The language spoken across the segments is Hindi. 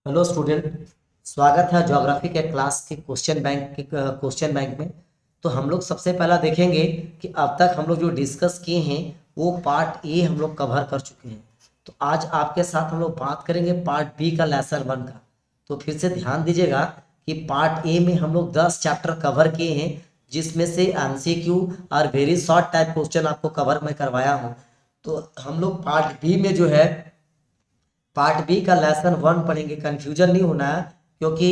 Hello student. स्वागत है ज्योग्राफी के क्लास के क्वेश्चन बैंक में। तो हम लोग सबसे पहला देखेंगे कि अब तक हम लोग जो डिस्कस किए हैं वो पार्ट ए हम लोग कवर कर चुके हैं। तो आज आपके साथ हम लोग बात करेंगे पार्ट बी का लेसन 1 का। तो फिर से ध्यान दीजिएगा कि पार्ट ए में हम लोग 10 चैप्टर कवर किए हैं, जिसमें से एमसीक्यू और वेरी शॉर्ट टाइप क्वेश्चन आपको कवर मैं करवाया हूँ। तो हम लोग पार्ट बी में जो है पार्ट बी का लेसन 1 पढ़ेंगे। कंफ्यूजन नहीं होना है, क्योंकि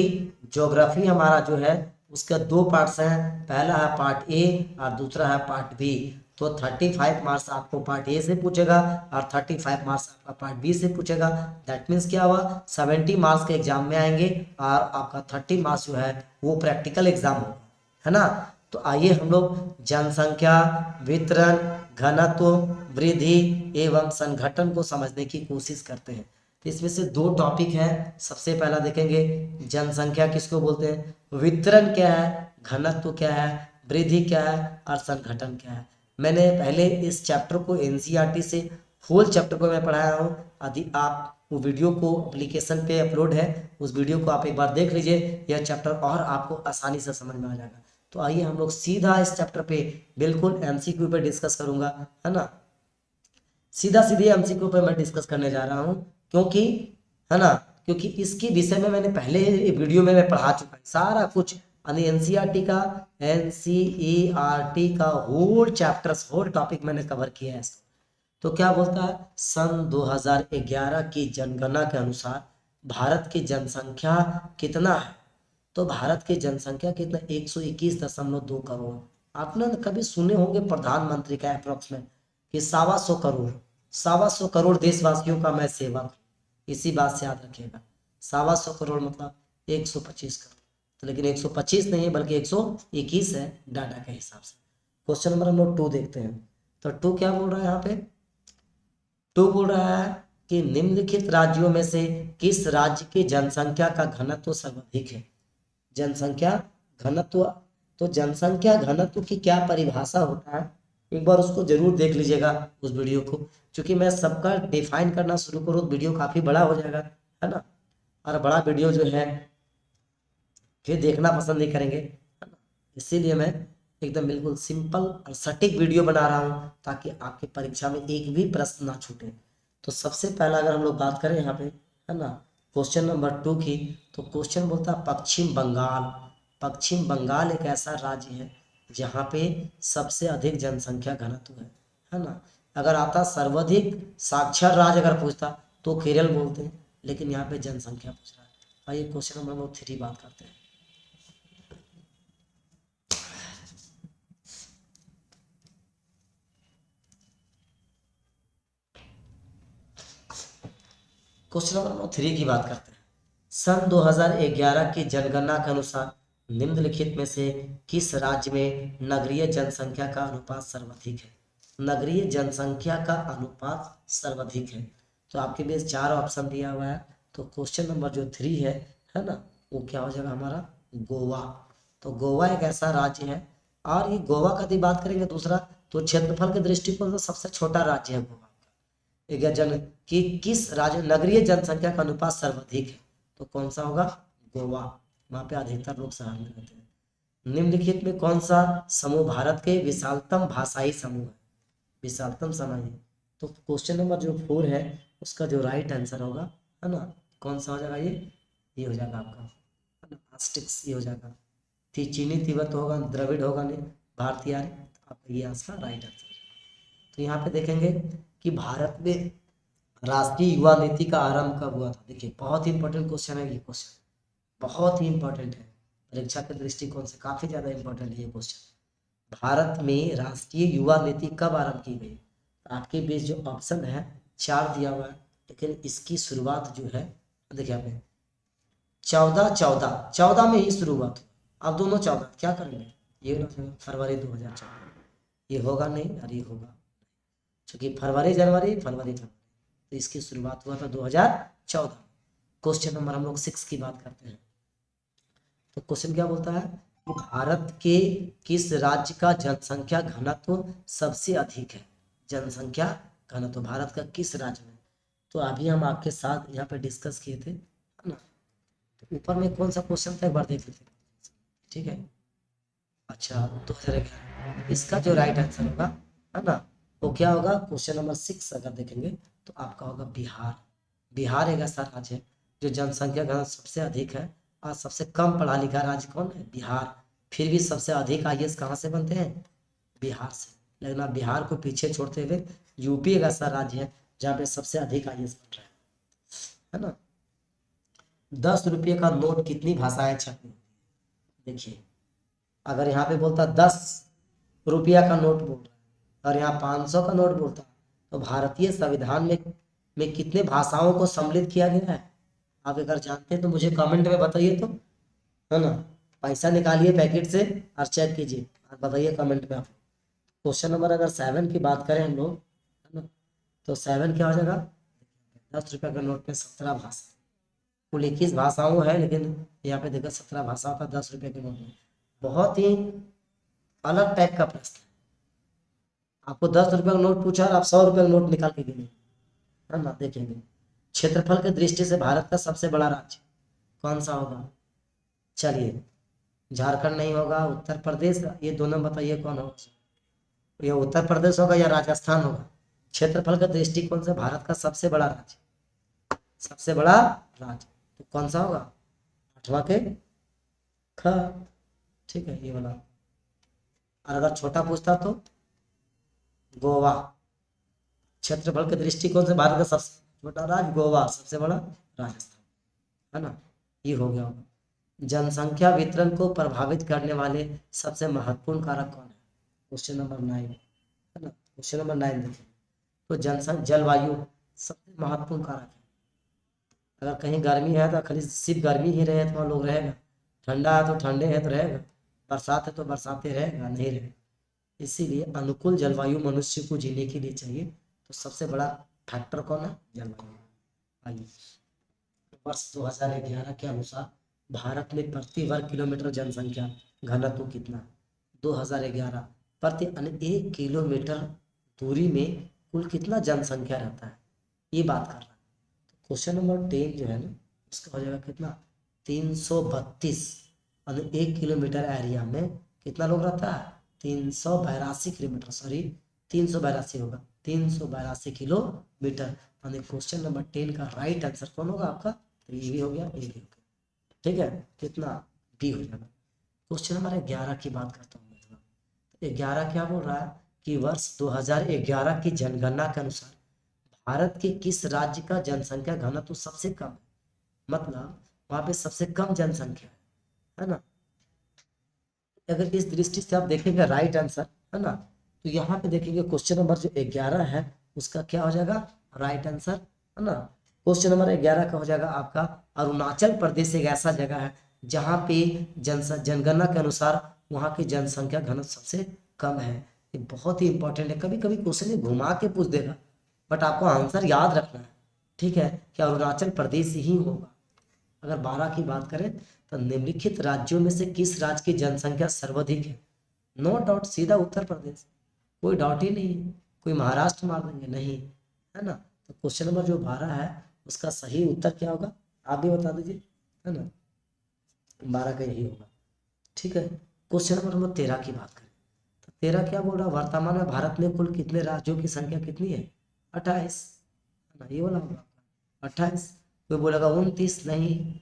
ज्योग्राफी हमारा जो है उसका 2 पार्ट्स हैं। पहला है पार्ट ए और दूसरा है पार्ट बी। तो 35 मार्क्स आपको पार्ट ए से पूछेगा और 35 मार्क्स आपका पार्ट बी से पूछेगा। दैट मीन्स क्या हुआ, 70 मार्क्स के एग्जाम में आएंगे और आपका 30 मार्क्स जो है वो प्रैक्टिकल एग्जाम होगा, है ना। तो आइए हम लोग जनसंख्या, वितरण, घनत्व, वृद्धि एवं संघटन को समझने की कोशिश करते हैं। तो इसमें से 2 टॉपिक हैं। सबसे पहला देखेंगे जनसंख्या किसको बोलते हैं, वितरण क्या है, घनत्व क्या है, वृद्धि क्या है और संघटन क्या है। मैंने पहले इस चैप्टर को एनसीईआरटी से होल चैप्टर को मैं पढ़ाया हूँ। यदि आप वो वीडियो को एप्लीकेशन पे अपलोड है, उस वीडियो को आप एक बार देख लीजिए, यह चैप्टर और आपको आसानी से समझ में आ जाएगा। तो आइए हम लोग सीधा इस चैप्टर पे बिल्कुल एमसीक्यू पे डिस्कस करूंगा, है ना। सीधा सीधे एमसीक्यू पे मैं डिस्कस करने जा रहा हूँ, क्योंकि है ना, क्योंकि इसकी विषय में मैंने पहले वीडियो में मैं पढ़ा चुका हूँ सारा कुछ। यानी एनसीईआरटी का होल चैप्टर्स होल टॉपिक मैंने कवर किया है इसको। तो क्या बोलता है, सन 2011 की जनगणना के अनुसार भारत की जनसंख्या कितना है। तो भारत की जनसंख्या कितना, 121.2 करोड़। आपने कभी सुने होंगे प्रधानमंत्री का अप्रोक्स में कि 125 करोड़, 125 करोड़ देशवासियों का मैं सेवक हूं। इसी बात से याद रखिएगा, 125 करोड़ मतलब 125 करोड़। तो लेकिन 125 नहीं है बल्कि 121 है डाटा के हिसाब से। क्वेश्चन नंबर हम लोग 2 देखते हैं। तो 2 क्या बोल रहा है यहाँ पे, 2 बोल रहा है कि निम्नलिखित राज्यों में से किस राज्य की जनसंख्या का घनत्व सर्वाधिक है। जनसंख्या घनत्व। तो जनसंख्या घनत्व की क्या परिभाषा होता है, एक बार उसको जरूर देख लीजिएगा उस वीडियो को। क्योंकि मैं सबका डिफाइन करना शुरू करूँ तो वीडियो काफी बड़ा हो जाएगा, है ना। और बड़ा वीडियो जो है फिर देखना पसंद नहीं करेंगे, है ना। इसीलिए मैं एकदम बिल्कुल सिंपल और सटीक वीडियो बना रहा हूँ, ताकि आपकी परीक्षा में एक भी प्रश्न ना छूटे। तो सबसे पहला अगर हम लोग बात करें यहाँ पे, है ना, क्वेश्चन नंबर 2 की। तो क्वेश्चन बोलता है पश्चिम बंगाल। पश्चिम बंगाल एक ऐसा राज्य है जहाँ पे सबसे अधिक जनसंख्या घनत्व है ना। अगर आता सर्वाधिक साक्षर राज्य अगर पूछता तो केरल बोलते हैं, लेकिन यहाँ पे जनसंख्या पूछ रहा है। आइए क्वेश्चन नंबर 3 बात करते हैं। क्वेश्चन नंबर 3 की बात करते हैं। सन 2011 की जनगणना के अनुसार निम्नलिखित में से किस राज्य में नगरीय जनसंख्या का अनुपात सर्वाधिक है। नगरीय जनसंख्या का अनुपात सर्वाधिक है। तो आपके पास 4 ऑप्शन दिया हुआ है। तो क्वेश्चन नंबर जो 3 है ना, वो क्या हो जाएगा हमारा, गोवा। तो गोवा एक ऐसा राज्य है, और ये गोवा का यदि बात करेंगे दूसरा, तो क्षेत्रफल के दृष्टिकोण से सबसे छोटा राज्य है गोवा। एक है जन कि किस राज्य नगरीय जनसंख्या का अनुपात सर्वाधिक है, तो कौन सा होगा, गोवा। वहां पे अधिकतर लोग शहर में रहते हैं। निम्नलिखित में कौन सा समूह भारत के विशालतम भाषाई समूह है, विशालतम समूह है। तो क्वेश्चन नंबर जो 4 है उसका जो राइट आंसर होगा, है ना, कौन सा हो जाएगा, ये हो जाएगा आपका, है ना, आस्टिक्स ये हो जाएगा। चीनी तिब्बत होगा, द्रविड़ होगा, नहीं भारतीय आर्य। तो आपका ये आंसर राइट आंसर। तो यहाँ पे देखेंगे कि भारत में राष्ट्रीय युवा नीति का आरंभ कब हुआ था। देखिए बहुत ही इंपॉर्टेंट क्वेश्चन है ये क्वेश्चन, बहुत ही इंपॉर्टेंट है परीक्षा के दृष्टिकोण से, काफी ज्यादा इंपॉर्टेंट है ये क्वेश्चन। भारत में राष्ट्रीय युवा नीति कब आरंभ की गई। आपके बीच जो ऑप्शन है 4 दिया हुआ है, लेकिन इसकी शुरुआत जो है, देखिए आपने 14 में ही शुरुआत हुआ। अब दोनों 14 क्या करेंगे, ये ना फरवरी 2014, ये होगा नहीं और ये होगा, क्योंकि फरवरी जनवरी फरवरी जनवरी, तो इसकी शुरुआत हुआ था 2014। क्वेश्चन नंबर हम लोग 6 की बात करते हैं। तो क्वेश्चन क्या बोलता है कि भारत के किस राज्य का जनसंख्या घनत्व सबसे अधिक है। जनसंख्या घनत्व भारत का किस राज्य में। तो अभी हम आपके साथ यहाँ पे डिस्कस किए थे, है ना, ऊपर में कौन सा क्वेश्चन था एक बार देख लेते हैं। ठीक है, अच्छा 2011, इसका जो राइट आंसर होगा, है ना, वो क्या होगा, क्वेश्चन नंबर 6 अगर देखेंगे तो आपका होगा बिहार। बिहार एक ऐसा राज्य है जो जनसंख्या घनत्व सबसे अधिक है और सबसे कम पढ़ा लिखा राज्य कौन है, बिहार। फिर भी सबसे अधिक आईएएस कहाँ से बनते हैं, बिहार से। लेकिन आप बिहार को पीछे छोड़ते हुए यूपी एक ऐसा राज्य है जहाँ पे सबसे अधिक आईएएस बन रहा है ना। 10 रुपये का नोट कितनी भाषाएं छपी, देखिए अगर यहाँ पे बोलता 10 रुपया का नोट बोल रहा है और यहाँ 500 का नोट बोलता, तो भारतीय संविधान में कितने भाषाओं को सम्मिलित किया गया है। आप अगर जानते हैं तो मुझे कमेंट में बताइए तो, है ना। पैसा निकालिए पैकेट से और चेक कीजिए और बताइए कमेंट में आप। क्वेश्चन नंबर अगर 7 की बात करें हम लोग, है ना, तो 7 क्या हो जाएगा, 10 रुपये का नोट में 17 भाषा, कुल 21 भाषाओं है, लेकिन यहाँ पे देखो 17 भाषाओं का 10 रुपये के नोट में। बहुत ही अलग टाइप का प्रश्न है। आपको 10 रुपये का नोट पूछा और आप 100 रुपये का नोट निकाल के गिने, है ना। देखेंगे क्षेत्रफल की दृष्टि से भारत का सबसे बड़ा राज्य कौन सा होगा, चलिए झारखंड नहीं होगा, उत्तर प्रदेश, ये दोनों बताइए कौन होगा, ये उत्तर प्रदेश होगा या राजस्थान होगा। क्षेत्रफल का दृष्टिकोण से भारत का सबसे बड़ा राज्य, सबसे बड़ा राज्य तो कौन सा होगा, 8वां के ख, ठीक है ये वाला। और अगर छोटा पूछता तो गोवा, क्षेत्रफल के दृष्टिकोण से भारत का सबसे छोटा राज्य गोवा, सबसे बड़ा राजस्थान, है ना। ये हो गया होगा। जनसंख्या वितरण को प्रभावित करने वाले सबसे महत्वपूर्ण कारक कौन है, क्वेश्चन नंबर 9, है ना। क्वेश्चन नंबर 9 देखिए, तो जनसंख्या जलवायु सबसे महत्वपूर्ण कारक है। अगर कहीं गर्मी है तो खाली सिर्फ गर्मी ही रहे तो वहाँ लोग रहेगा, ठंडा है तो ठंडे है तो रहेगा, बरसात है तो बरसाते रहेगा नहीं रहेगा। इसीलिए अनुकूल जलवायु मनुष्य को जीने के लिए चाहिए, तो सबसे बड़ा फैक्टर कौन है, जलवायु। आइए वर्ष 2011 के अनुसार भारत में प्रति वर्ग किलोमीटर जनसंख्या घनत्व कितना है, 2011 प्रति 1 किलोमीटर दूरी में कुल कितना जनसंख्या रहता है, ये बात कर रहा है। क्वेश्चन नंबर 10 जो है ना, उसका हो जाएगा कितना, 332, और 1 किलोमीटर एरिया में कितना लोग रहता है, 382 किलोमीटर, सॉरी 382 होगा, 382 किलोमीटर। यानी क्वेश्चन नंबर 10 का राइट आंसर कौन होगा आपका, तो ये भी हो गया, ये भी हो गया, ठीक है, कितना, बी हो जाएगा। क्वेश्चन नंबर 11 की बात करता हूँ मैं, 11 क्या बोल रहा है कि वर्ष 2011 की जनगणना के अनुसार भारत के किस राज्य का जनसंख्या घनत्व सबसे कम है, मतलब वहां पे सबसे कम जनसंख्या है ना। अगर इस दृष्टि से आप देखेंगे राइट आंसर, है ना, तो यहाँ पे देखेंगे क्वेश्चन नंबर जो 11 है उसका क्या हो जाएगा, राइट आंसर, है ना। क्वेश्चन नंबर 11 का हो जाएगा आपका अरुणाचल प्रदेश एक ऐसा जगह है जहाँ पे जनगणना के अनुसार वहाँ की जनसंख्या घनत्व सबसे कम है। ये बहुत ही इंपॉर्टेंट है, कभी कभी क्वेश्चन घुमा के पूछ देगा, बट आपको आंसर याद रखना है, ठीक है, कि अरुणाचल प्रदेश ही होगा। अगर 12 की बात करें तो निम्नलिखित राज्यों में से किस राज्य की जनसंख्या सर्वाधिक है, नो डाउट सीधा उत्तर प्रदेश, कोई डाउट ही नहीं है। कोई महाराष्ट्र मार देंगे नहीं, है ना। तो क्वेश्चन नंबर जो 12 है उसका सही उत्तर क्या होगा, आप भी बता दीजिए, है ना, 12 का यही होगा, ठीक है। क्वेश्चन नंबर 13 की बात करें तो 13 क्या बोल रहा है, वर्तमान में भारत में कुल कितने राज्यों की संख्या कितनी है, 28, है ना, ये वाला होगा 28। कोई बोलेगा 29, नहीं,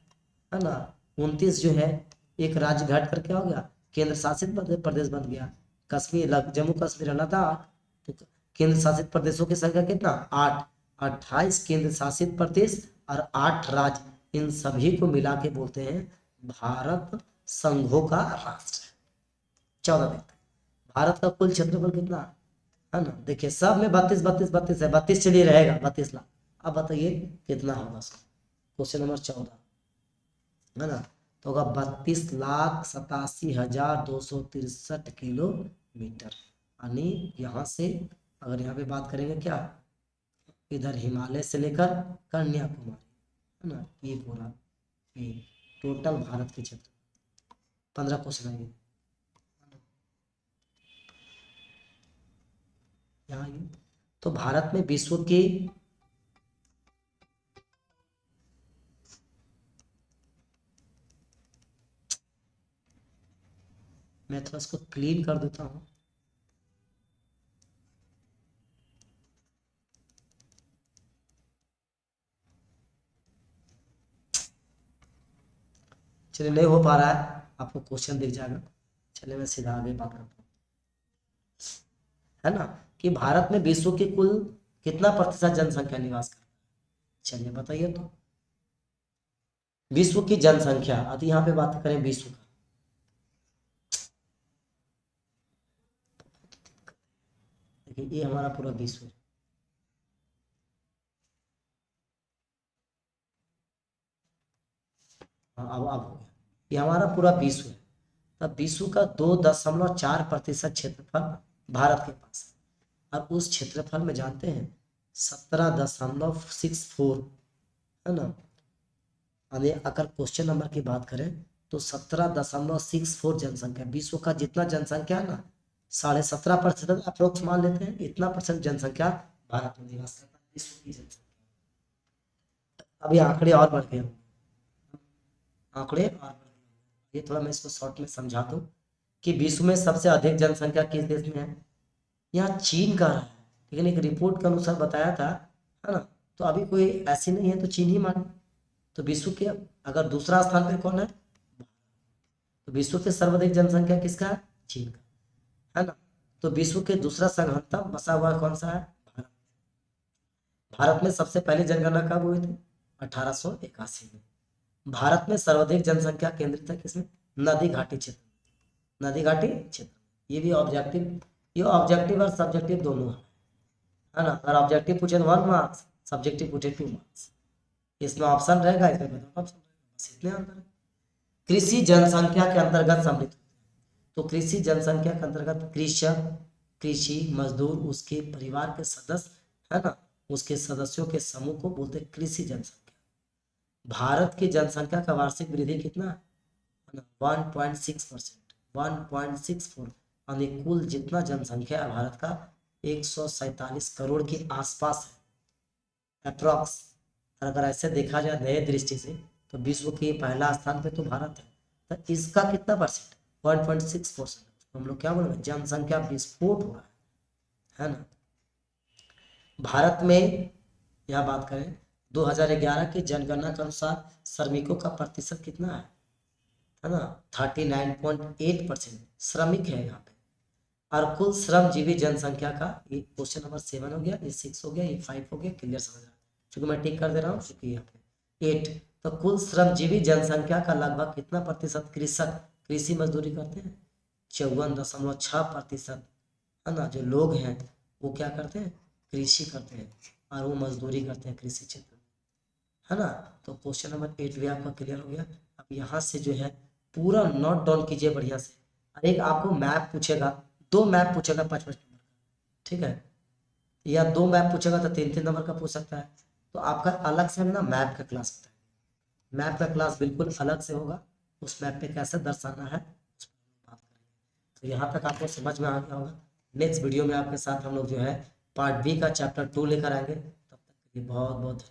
है ना, 29 जो है एक राज्य घट कर क्या हो गया, केंद्र शासित प्रदेश बन गया। कश्मीर, जम्मू कश्मीर, लद्दाख, तो केंद्र शासित प्रदेशों की संख्या कितना, 8, 28 केंद्र शासित प्रदेश और 8 राज्य, इन सभी को मिला के बोलते हैं भारत संघों का राष्ट्र। 14 देखते हैं, भारत का कुल क्षेत्रफल कितना है ना, देखिए सब में 32 32 32 है, 32 चलिए रहेगा, 32 लाख। अब बताइए कितना होगा, क्वेश्चन नंबर 14, है ना, तो होगा 32,87,263 किलोमीटर। यानी यहाँ से अगर यहाँ पे बात करेंगे क्या, इधर हिमालय से लेकर कन्याकुमारी, है ना, ये पूरा, ये टोटल भारत के क्षेत्र। 15 क्वेश्चन आएंगे यहाँ ये, तो भारत में विश्व की मैं थोड़ा इसको क्लीन कर देता हूँ। चलिए, नहीं हो पा रहा है, आपको क्वेश्चन दिख जाएगा। चलिए मैं सीधा आगे बात करता हूँ, है ना, कि भारत में विश्व की कुल कितना प्रतिशत जनसंख्या निवास करती है? चलिए बताइए तो। विश्व की जनसंख्या, अब यहाँ पे बात करें विश्व का, देखिए ये हमारा पूरा विश्व है। हाँ, अब हो गया, ये हमारा पूरा विश्व है। तब विश्व का 2.4% क्षेत्रफल भारत के पास है। और उस क्षेत्रफल में जानते हैं 17.64, है ना। अरे अगर क्वेश्चन नंबर की बात करें तो 17.64 जनसंख्या, विश्व का जितना जनसंख्या है ना, 17.5% अप्रोक्स मान लेते हैं, इतना परसेंट जनसंख्या भारत में निवास करता है, विश्व की जनसंख्या। अभी आंकड़े और बढ़ गए, आंकड़े और बढ़ गए। ये थोड़ा मैं इसको शॉर्ट में समझा दूं कि विश्व में सबसे अधिक जनसंख्या किस देश में है? यहाँ चीन का रहा है, लेकिन एक रिपोर्ट के अनुसार बताया था, है ना। तो अभी कोई ऐसी नहीं है तो चीन ही माने। तो विश्व के अगर दूसरा स्थान पे कौन है? तो विश्व के सर्वाधिक जनसंख्या किसका है? चीन का, है ना। तो विश्व के दूसरा सघनता बसा हुआ कौन सा है? भारत। भारत में सबसे पहली जनगणना कब हुई थी? 1881 में। भारत में सर्वाधिक जनसंख्या केंद्रित है किसमें? नदी घाटी क्षेत्र, नदी घाटी क्षेत्र। ये भी ऑब्जेक्टिव, ये ऑब्जेक्टिव और सब्जेक्टिव दोनों है ना। अगर ऑब्जेक्टिव पूछे तो 1 मार्क्स, सब्जेक्टिव पूछे 2 मार्क्स। इसमें ऑप्शन रहेगा, इसमें ऑप्शन रहेगा, बस इतने अंतर है। कृषि जनसंख्या के अंतर्गत सम्मिलित, तो कृषि जनसंख्या के अंतर्गत कृषक, कृषि मजदूर, उसके परिवार के सदस्य, है ना, उसके सदस्यों के समूह को बोलते हैं कृषि जनसंख्या। भारत की जनसंख्या का वार्षिक वृद्धि कितना है ना? 1.6%, 1.64। यानी कुल जितना जनसंख्या है भारत का 147 करोड़ के आसपास है, अप्रॉक्स। और अगर ऐसे देखा जाए नए दृष्टि से तो विश्व के पहला स्थान पे तो भारत है, तो इसका कितना परसेंट? 1.6%। हम लोग क्या बोल रहे हैं? जनसंख्या विस्फोट हो रहा है ना। भारत में यह बात करें 2011 की जनगणना के अनुसार श्रमिकों का प्रतिशत कितना है ना, 39.8% श्रमिक है यहाँ पे। और कुल श्रमजीवी जनसंख्या का, ये क्वेश्चन नंबर 7 हो गया, ये 6 हो गया, ये 5 हो गया, क्लियर समझ रहा है? चूंकि मैं टिक कर दे रहा हूँ, चूंकि यहाँ पे 8। तो कुल श्रमजीवी जनसंख्या का लगभग कितना प्रतिशत कृषक, कृषि मजदूरी करते हैं? 54.6%, है ना। जो लोग हैं वो क्या करते हैं? कृषि करते हैं, और वो मजदूरी करते हैं कृषि क्षेत्र में, है ना। तो क्वेश्चन नंबर 8 भी आपका क्लियर हो गया। अब यहाँ से जो है पूरा नोट डाउन कीजिए बढ़िया से। और एक आपको मैप पूछेगा, 2 मैप पूछेगा 5-5 नंबर का, ठीक है, या 2 मैप पूछेगा तो 3-3 नंबर का पूछ सकता है। तो आपका अलग से हम ना मैप का क्लास होता है, मैप का क्लास बिल्कुल अलग से होगा। उस मैप पे कैसे दर्शाना है उस पर बात करेंगे। तो यहाँ तक आपको समझ में आ गया होगा। नेक्स्ट वीडियो में आपके साथ हम लोग जो है पार्ट बी का चैप्टर 2 लेकर आएंगे। तब तक के लिए बहुत बहुत